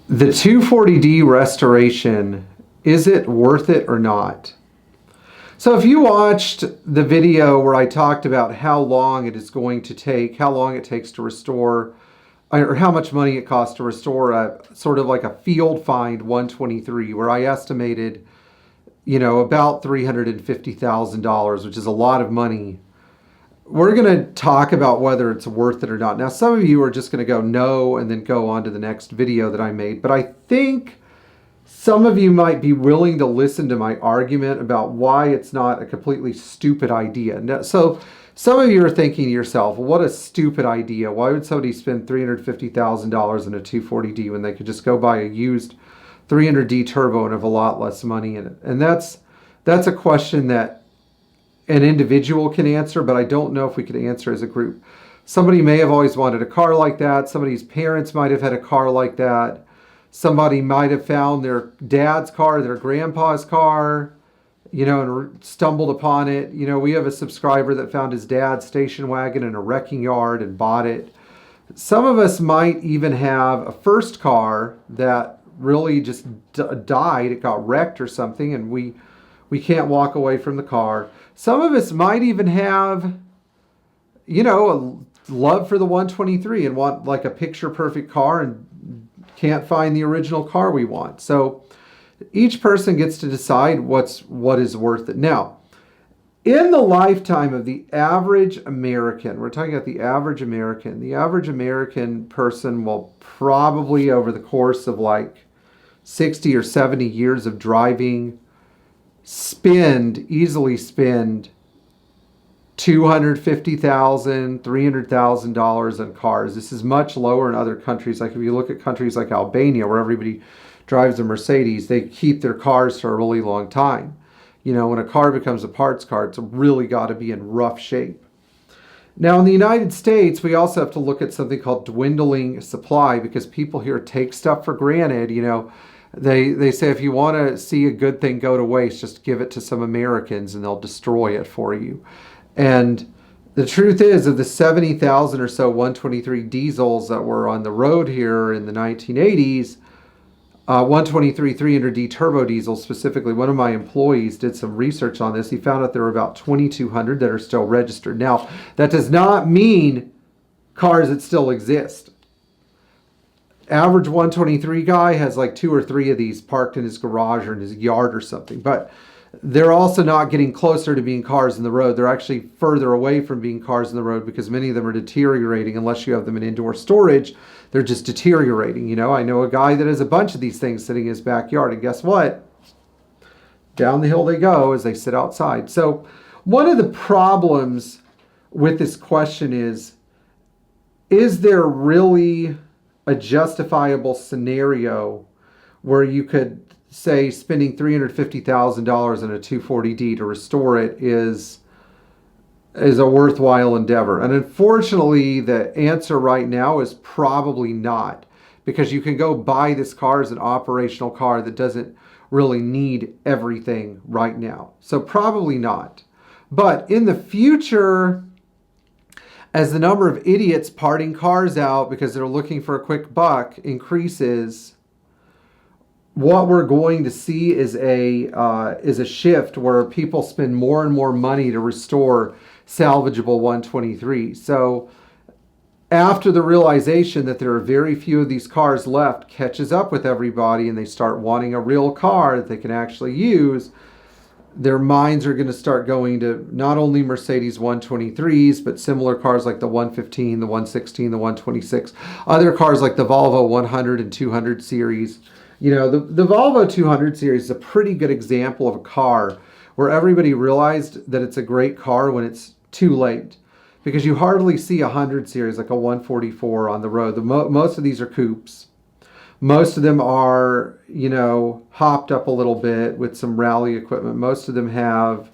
The 240D restoration, is it worth it or not? So if you watched the video where I talked about how long it is going to take, how long it takes to restore, or how much money it costs to restore a sort of like a field find 123, where I estimated, about $350,000, which is a lot of money. We're going to talk about whether it's worth it or not. Now, some of you are just going to go no and then go on to the next video that I made. But I think some of you might be willing to listen to my argument about why it's not a completely stupid idea. Now, so some of you are thinking to yourself, well, what a stupid idea. Why would somebody spend $350,000 in a 240D when they could just go buy a used 300D turbo and have a lot less money in it? And that's a question that an individual can answer, but I don't know if we could answer as a group. Somebody may have always wanted a car like that. Somebody's parents might have had a car like that. Somebody might have found their dad's car, their grandpa's car, and stumbled upon it. We have a subscriber that found his dad's station wagon in a wrecking yard and bought it. Some of us might even have a first car that really just died. It got wrecked or something, and we can't walk away from the car. Some of us might even have, a love for the 123 and want like a picture perfect car and can't find the original car we want. So each person gets to decide what is worth it. Now, in the lifetime of the average American, we're talking about the average American person will probably, over the course of like 60 or 70 years of driving, easily spend $250,000, $300,000 on cars. This is much lower in other countries. Like if you look at countries like Albania, where everybody drives a Mercedes, they keep their cars for a really long time. When a car becomes a parts car, it's really got to be in rough shape. Now in the United States, we also have to look at something called dwindling supply, because people here take stuff for granted. They say if you want to see a good thing go to waste, just give it to some Americans and they'll destroy it for you. And the truth is, of the 70,000 or so 123 diesels that were on the road here in the 1980s, 123 300D turbo diesels specifically, one of my employees did some research on this. He found out there were about 2,200 that are still registered. Now, that does not mean cars that still exist. Average 123 guy has like 2 or 3 of these parked in his garage or in his yard or something. But they're also not getting closer to being cars in the road. They're actually further away from being cars in the road, because many of them are deteriorating. Unless you have them in indoor storage, they're just deteriorating. I know a guy that has a bunch of these things sitting in his backyard, and guess what? Down the hill they go as they sit outside. So one of the problems with this question is there really a justifiable scenario where you could say spending $350,000 on a 240D to restore it is a worthwhile endeavor? And unfortunately, the answer right now is probably not, because you can go buy this car as an operational car that doesn't really need everything right now. So probably not. But in the future, as the number of idiots parting cars out because they're looking for a quick buck increases, what we're going to see is a shift where people spend more and more money to restore salvageable 123. So after the realization that there are very few of these cars left catches up with everybody, and they start wanting a real car that they can actually use, their minds are going to start going to not only Mercedes 123s, but similar cars like the 115, the 116, the 126, other cars like the Volvo 100 and 200 series. The Volvo 200 series is a pretty good example of a car where everybody realized that it's a great car when it's too late, because you hardly see a 100 series like a 144 on the road. Most of these are coupes. Most of them are, hopped up a little bit with some rally equipment. Most of them have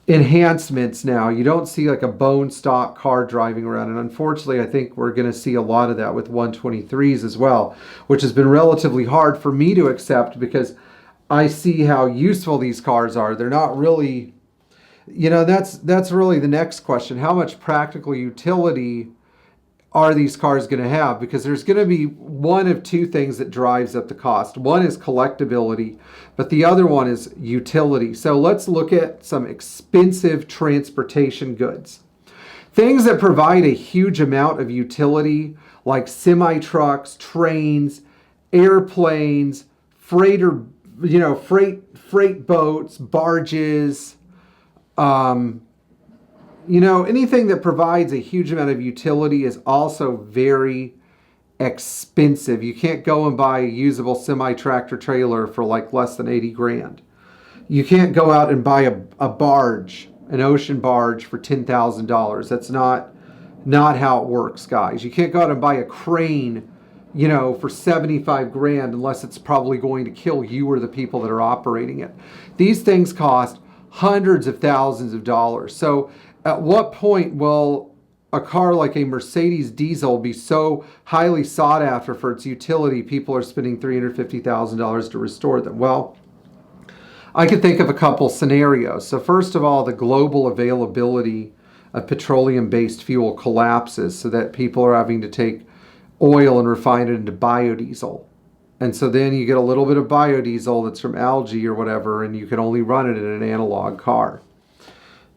enhancements now. You don't see like a bone stock car driving around. And unfortunately, I think we're going to see a lot of that with 123s as well, which has been relatively hard for me to accept, because I see how useful these cars are. They're not really, that's really the next question. How much practical utility are these cars going to have? Because there's going to be one of two things that drives up the cost. One is collectability, but the other one is utility. So let's look at some expensive transportation goods. Things that provide a huge amount of utility, like semi-trucks, trains, airplanes, freight boats, barges, anything that provides a huge amount of utility is also very expensive. You can't go and buy a usable semi-tractor trailer for like less than 80 grand. You can't go out and buy a barge, an ocean barge, for $10,000. That's not how it works, guys. You can't go out and buy a crane, for 75 grand unless it's probably going to kill you or the people that are operating it. These things cost hundreds of thousands of dollars. So at what point will a car like a Mercedes diesel be so highly sought after for its utility, people are spending $350,000 to restore them? Well, I could think of a couple scenarios. So first of all, the global availability of petroleum-based fuel collapses so that people are having to take oil and refine it into biodiesel. And so then you get a little bit of biodiesel that's from algae or whatever, and you can only run it in an analog car.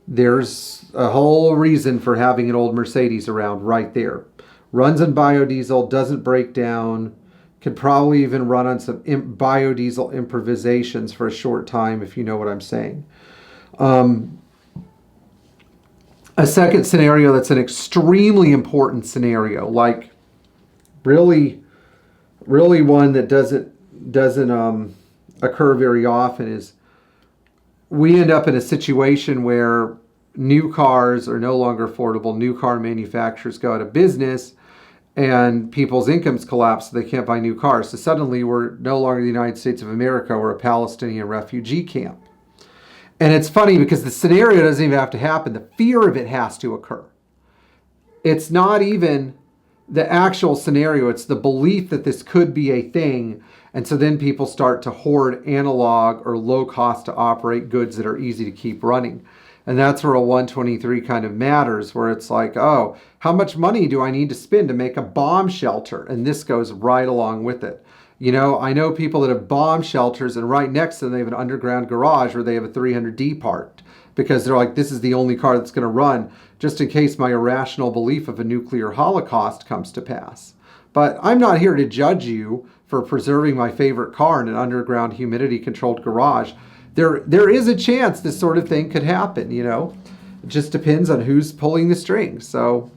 There's a whole reason for having an old Mercedes around right there. Runs on biodiesel, doesn't break down, could probably even run on some biodiesel improvisations for a short time, if you know what I'm saying. A second scenario that's an extremely important scenario, like really one that doesn't occur very often, is we end up in a situation where new cars are no longer affordable. New car manufacturers go out of business and people's incomes collapse, so they can't buy new cars. So suddenly we're no longer the United States of America, we're a Palestinian refugee camp. And it's funny because the scenario doesn't even have to happen. The fear of it has to occur. It's not even the actual scenario. It's the belief that this could be a thing. And so then people start to hoard analog or low cost to operate goods that are easy to keep running. And that's where a 123 kind of matters, where it's like, oh, how much money do I need to spend to make a bomb shelter? And this goes right along with it. I know people that have bomb shelters, and right next to them they have an underground garage where they have a 300D parked because they're like, this is the only car that's going to run just in case my irrational belief of a nuclear holocaust comes to pass. But I'm not here to judge you for preserving my favorite car in an underground humidity-controlled garage. There is a chance this sort of thing could happen, It just depends on who's pulling the strings. So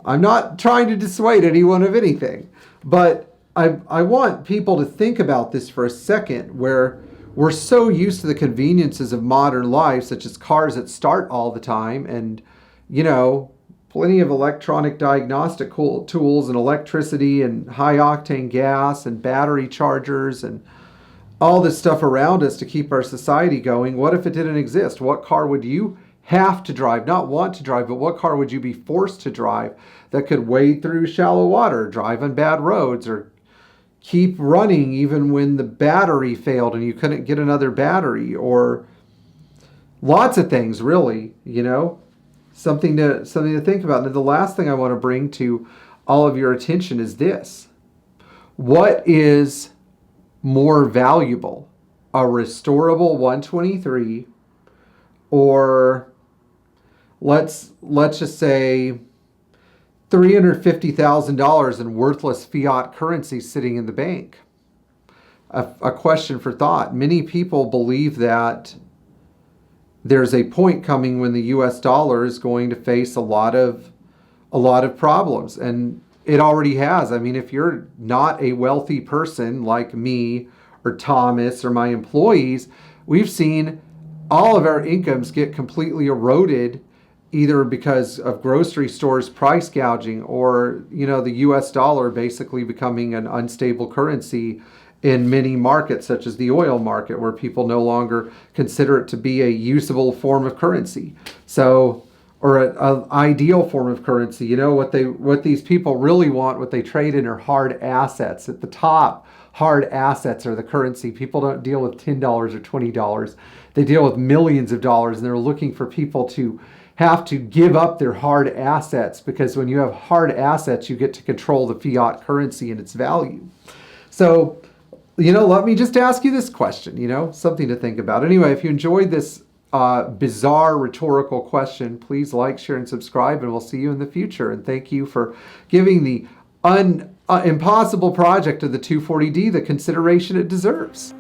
I'm not trying to dissuade anyone of anything, but I want people to think about this for a second, where we're so used to the conveniences of modern life, such as cars that start all the time and, plenty of electronic diagnostic tools and electricity and high-octane gas and battery chargers and all this stuff around us to keep our society going. What if it didn't exist? What car would you have to drive, not want to drive, but what car would you be forced to drive that could wade through shallow water, drive on bad roads, or keep running even when the battery failed and you couldn't get another battery, or lots of things, really, something to think about. And the last thing I want to bring to all of your attention is this. What is more valuable, a restorable 123, or let's just say $350,000 in worthless fiat currency sitting in the bank? A question for thought. Many people believe that there's a point coming when the US dollar is going to face a lot of problems, and it already has. I mean, if you're not a wealthy person like me or Thomas or my employees, we've seen all of our incomes get completely eroded, either because of grocery stores price gouging or, the US dollar basically becoming an unstable currency in many markets, such as the oil market, where people no longer consider it to be a usable form of currency. So, or an ideal form of currency. What these people really want, what they trade in, are hard assets. At the top, hard assets are the currency. People don't deal with $10 or $20. They deal with millions of dollars, and they're looking for people to have to give up their hard assets, because when you have hard assets, you get to control the fiat currency and its value. So, let me just ask you this question, something to think about. Anyway, if you enjoyed this bizarre rhetorical question, please like, share, and subscribe, and we'll see you in the future. And thank you for giving the impossible project of the 240D the consideration it deserves.